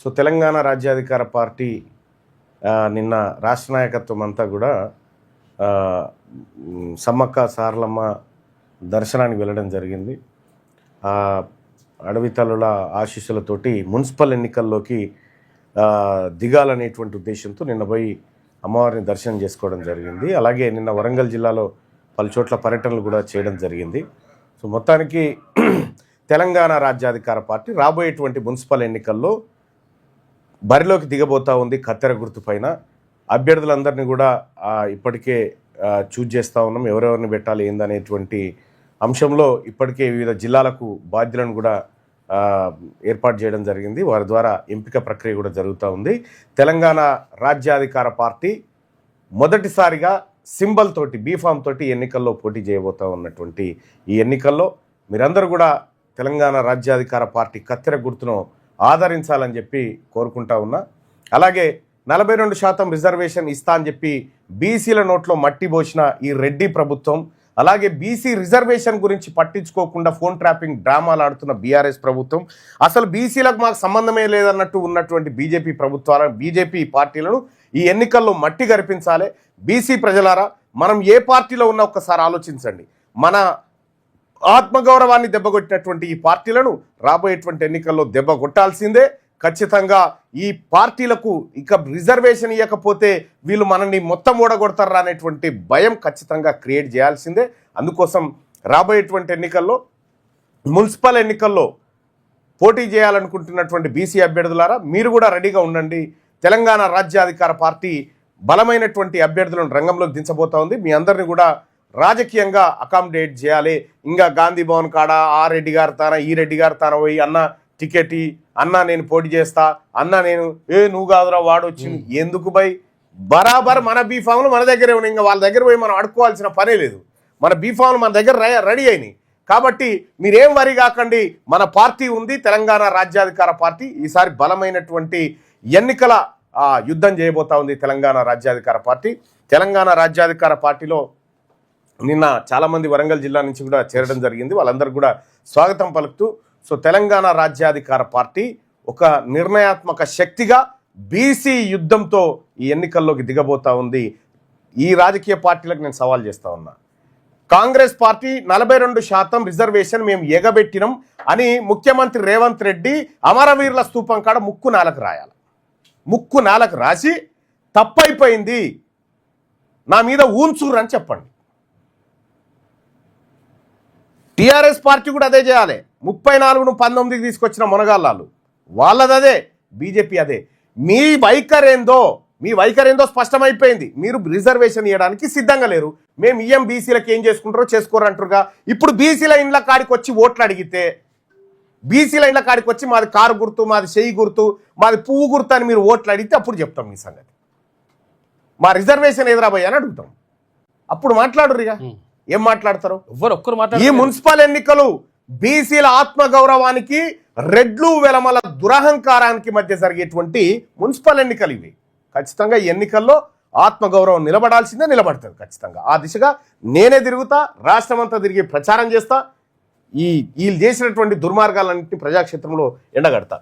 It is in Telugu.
సో తెలంగాణ రాజ్యాధికార పార్టీ నిన్న రాష్ట్ర నాయకత్వం అంతా కూడా సమ్మక్క సారలమ్మ దర్శనానికి వెళ్ళడం జరిగింది. అడవి తల్లుల ఆశీస్సులతోటి మున్సిపల్ ఎన్నికల్లోకి దిగాలనేటువంటి ఉద్దేశంతో నిన్న పోయి అమ్మవారిని దర్శనం చేసుకోవడం జరిగింది. అలాగే నిన్న వరంగల్ జిల్లాలో పలు చోట్ల పర్యటనలు కూడా చేయడం జరిగింది. సో మొత్తానికి తెలంగాణ రాజ్యాధికార పార్టీ రాబోయేటువంటి మున్సిపల్ ఎన్నికల్లో బరిలోకి దిగబోతా ఉంది. కత్తెర గుర్తు పైన అభ్యర్థులందరినీ కూడా ఇప్పటికే చూజ్ చేస్తూ ఉన్నాం. ఎవరెవరిని పెట్టాలి ఏందనేటువంటి అంశంలో ఇప్పటికే వివిధ జిల్లాలకు బాధ్యులను కూడా ఏర్పాటు చేయడం జరిగింది. వారి ద్వారా ఎంపిక ప్రక్రియ కూడా జరుగుతూ ఉంది. తెలంగాణ రాజ్యాధికార పార్టీ మొదటిసారిగా సింబల్ తోటి బీఫామ్ తోటి ఎన్నికల్లో పోటీ చేయబోతూ ఉన్నటువంటి ఈ ఎన్నికల్లో మీరందరూ కూడా తెలంగాణ రాజ్యాధికార పార్టీ కత్తెర గుర్తును ఆదరించాలని చెప్పి కోరుకుంటా ఉన్నా. అలాగే 42% రిజర్వేషన్ ఇస్తా అని చెప్పి బీసీల నోట్లో మట్టి పోసిన ఈ రెడ్డి ప్రభుత్వం, అలాగే బీసీ రిజర్వేషన్ గురించి పట్టించుకోకుండా ఫోన్ ట్రాపింగ్ డ్రామాలు ఆడుతున్న బీఆర్ఎస్ ప్రభుత్వం, అసలు బీసీలకు మాకు సంబంధమే లేదన్నట్టు ఉన్నటువంటి బీజేపీ పార్టీలను ఈ ఎన్నికల్లో మట్టి గరిపించాలి. బీసీ ప్రజలారా, మనం ఏ పార్టీలో ఉన్నా ఒక్కసారి ఆలోచించండి. మన ఆత్మగౌరవాన్ని దెబ్బకొట్టినటువంటి ఈ పార్టీలను రాబోయేటువంటి ఎన్నికల్లో దెబ్బ కొట్టాల్సిందే. ఖచ్చితంగా ఈ పార్టీలకు ఇక రిజర్వేషన్ ఇవ్వకపోతే వీళ్ళు మనల్ని మొత్తం ఓడగొడతారా అనేటువంటి భయం ఖచ్చితంగా క్రియేట్ చేయాల్సిందే. అందుకోసం రాబోయేటువంటి ఎన్నికల్లో మున్సిపల్ ఎన్నికల్లో పోటీ చేయాలనుకుంటున్నటువంటి బీసీ అభ్యర్థులారా, మీరు కూడా రెడీగా ఉండండి. తెలంగాణ రాజ్యాధికార పార్టీ బలమైనటువంటి అభ్యర్థులను రంగంలోకి దించబోతా ఉంది. మీ అందరినీ కూడా రాజకీయంగా అకామిడేట్ చేయాలి. ఇంకా గాంధీ భవన్ కాడ ఆ రెడ్డి గారు తాన ఈ రెడ్డి గారు తాన పోయి అన్న టికెట్ అన్న నేను పోటీ చేస్తా, అన్న నేను నువ్వు కాదురా వాడు వచ్చింది ఎందుకు బై, బరాబర్ మన బీఫామ్లు మన దగ్గరే ఉన్నాయి. ఇంకా వాళ్ళ దగ్గర పోయి మనం అడుక్కోవాల్సిన పనే లేదు. మన బీఫామ్లు మన దగ్గర రెడీ అయినాయి. కాబట్టి మీరేం వరి కాకండి, మన పార్టీ ఉంది, తెలంగాణ రాజ్యాధికార పార్టీ. ఈసారి బలమైనటువంటి ఎన్నికల యుద్ధం చేయబోతా ఉంది తెలంగాణ రాజ్యాధికార పార్టీ. తెలంగాణ రాజ్యాధికార పార్టీలో నిన్న చాలామంది వరంగల్ జిల్లా నుంచి కూడా చేరడం జరిగింది. వాళ్ళందరూ కూడా స్వాగతం పలుకుతూ, సో తెలంగాణ రాజ్యాధికార పార్టీ ఒక నిర్ణయాత్మక శక్తిగా బీసీ యుద్ధంతో ఈ ఎన్నికల్లోకి దిగబోతా ఉంది. ఈ రాజకీయ పార్టీలకు నేను సవాల్ చేస్తా ఉన్నా. కాంగ్రెస్ పార్టీ 42% రిజర్వేషన్ మేము ఎగబెట్టినాం అని ముఖ్యమంత్రి రేవంత్ రెడ్డి అమరవీరుల స్తూపం కాడ ముక్కు నాలకు రాసి తప్పైపోయింది నా మీద ఊన్సూరు అని చెప్పండి. టీఆర్ఎస్ పార్టీ కూడా అదే చేయాలి. 34ను 19కి తీసుకొచ్చిన మునగాళ్ళు వాళ్ళదదే, బీజేపీ అదే. మీ వైఖరేందో స్పష్టమైపోయింది. మీరు రిజర్వేషన్ ఇవ్వడానికి సిద్ధంగా లేరు. మేము బీసీలకు ఏం చేసుకుంటారో చేసుకోరు అంటారుగా. ఇప్పుడు బీసీల ఇండ్ల కాడికి వచ్చి ఓట్లు అడిగితే, బీసీల ఇండ్ల కాడికి వచ్చి మాది కారు గుర్తు, మాది చెయ్యి గుర్తు, మాది పువ్వు గుర్తు అని మీరు ఓట్లు అడిగితే అప్పుడు చెప్తాం మీ సంగతి. మా రిజర్వేషన్ ఎదురాబోయా అని అడుగుతాం. అప్పుడు మాట్లాడురుగా. ఏం మాట్లాడతారు? ఈ మున్సిపల్ ఎన్నికలు బీసీల ఆత్మగౌరవానికి, రెడ్లు వెలమల దురహంకారానికి మధ్య జరిగేటువంటి మున్సిపల్ ఎన్నికలు ఇవి. ఖచ్చితంగా ఈ ఎన్నికల్లో ఆత్మగౌరవం నిలబడుతుంది ఖచ్చితంగా. ఆ దిశగా నేనే తిరుగుతా, రాష్ట్రమంతా తిరిగి ప్రచారం చేస్తా. వీళ్ళు చేసినటువంటి దుర్మార్గాలన్నింటినీ ప్రజాక్షేత్రంలో ఎండగడతా.